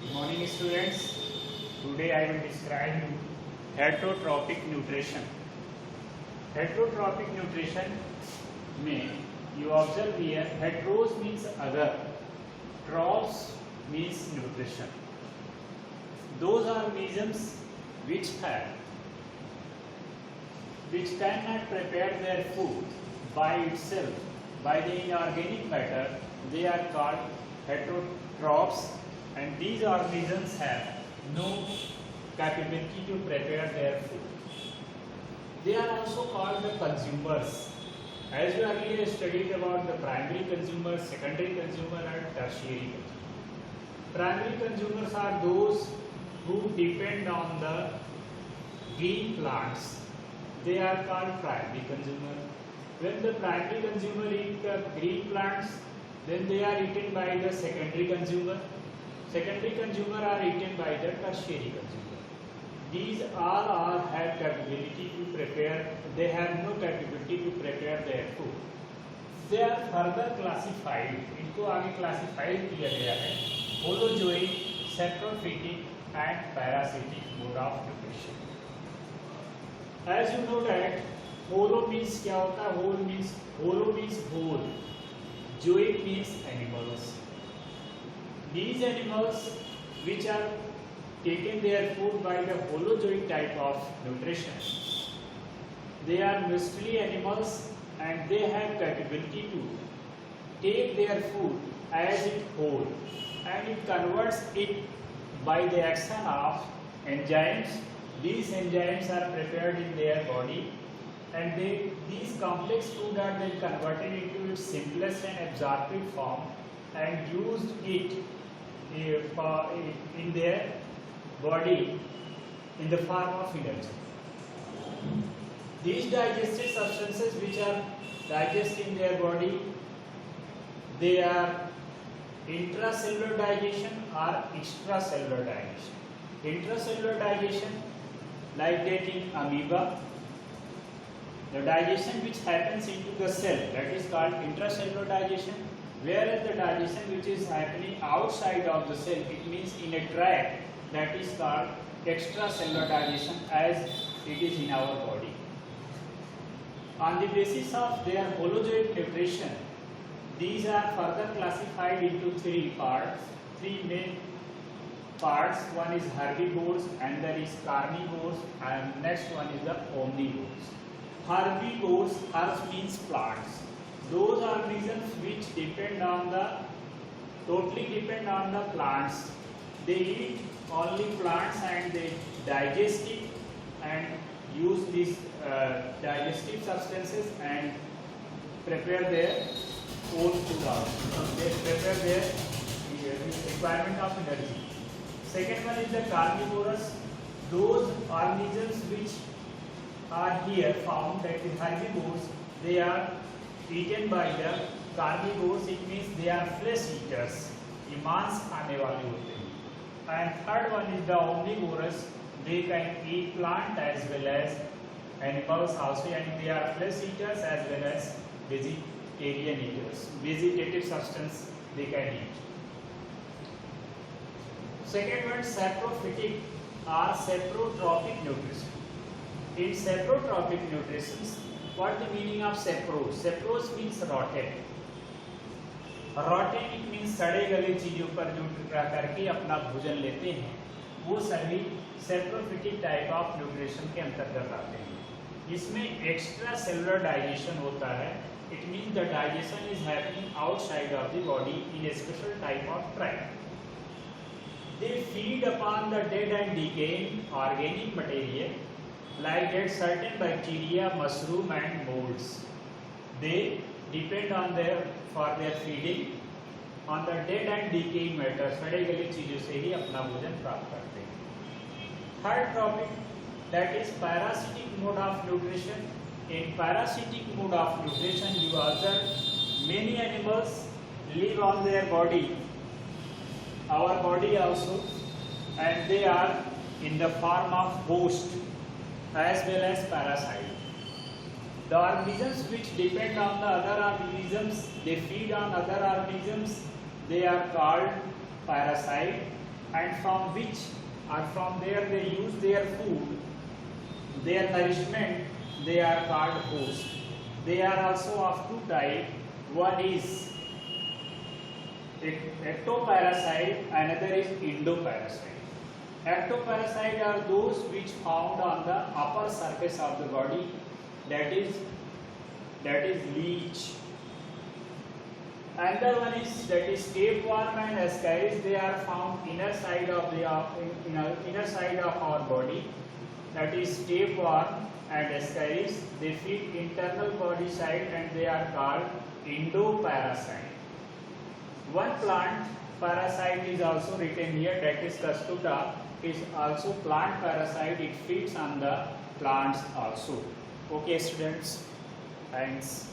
Good morning students. Today I will describe you heterotrophic nutrition. Heterotrophic nutrition में you observe here heteros means other, troph means nutrition. Those organisms which cannot prepare their food by itself by the inorganic matter, they are called heterotrophs, and these organisms have no capability to prepare their food. They are also called the consumers. As you earlier studied about the primary consumer, secondary consumer and tertiary consumer. Primary consumers are those who depend on the green plants. They are called primary consumer. When the primary consumer eat the green plants, then they are eaten by the secondary consumer. Secondary consumer are eaten by the tertiary consumer. These all have capability to prepare. They have no capability to prepare their food. They are further classified. इनको आगे classified किया गया है holozoic, saprophytic and parasitic mode of nutrition. As you know that holo means क्या होता है? Holo means whole. Zoic means animals. These animals which are taken their food by the holozoic type of nutrition, they are mostly animals and they have capability to take their food as it whole and it converts it by the action of enzymes. These enzymes are prepared in their body and these complex food are then converted into its simplest and absorptive form and used it in their body in the form of energy. These digestive substances which are digested in their body, they are intracellular digestion or extracellular digestion. Intracellular digestion, like that in amoeba, the digestion which happens into the cell, that is called intracellular digestion, whereas the digestion which is happening outside of the cell, it means in a tract, that is called extracellular digestion as it is in our body. On the basis of their holozoic nutrition, these are further classified into three main parts. One is herbivores, and there is carnivores, and next one is the omnivores. Herbivores, herbs means plants. Those organisms which totally depend on the plants. They eat only plants and they digest it and use these digestive substances and prepare their own food out. They prepare their requirement of energy. Second one is the carnivorous. Those organisms which are here found, that is herbivores, they are eaten by the carnivores. It means they are flesh eaters. ये मांस खाने वाले होते हैं. And third one is the omnivorous. They can eat plant as well as animals also, and they are flesh eaters as well as vegetarian eaters. Vegetative substance they can eat. Second one, saprophytic or saprotrophic nutrition. In saprotrophic nutrition, what the meaning of sapros? Sapros means rotten. Rotten it means सड़े गले चीजों पर जो टिका करके अपना भोजन लेते हैं, वो सभी saprophytic type of nutrition के अंतर्गत आते हैं. इसमें extra cellular digestion होता है. It means the digestion is happening outside of the body in a special type of tract. They feed upon the dead and decaying organic material like that certain bacteria, mushroom and molds. They depend on for their feeding on the dead and decaying matter. सड़े गले चीजों से ही अपना भोजन प्राप्त करते हैं. Third topic, that is parasitic mode of nutrition. In parasitic mode of nutrition, you observe many animals live on their body, our body also, and they are in the form of host as well as parasite. The organisms which depend on the other organisms, they feed on other organisms, they are called parasite, and from which or from there they use their food, their nourishment, they are called host. They are also of two types. One is ectoparasite, another is endoparasite. Ectoparasite are those which found on the upper surface of the body, that is leech. Another one is tapeworm and ascaris. They are found inner side of our body. That is tapeworm and ascaris. They feed internal body side and they are called endoparasite. One plant parasite is also written here, that is Kastuta, is also plant parasite. It feeds on the plants also. Okay students, thanks.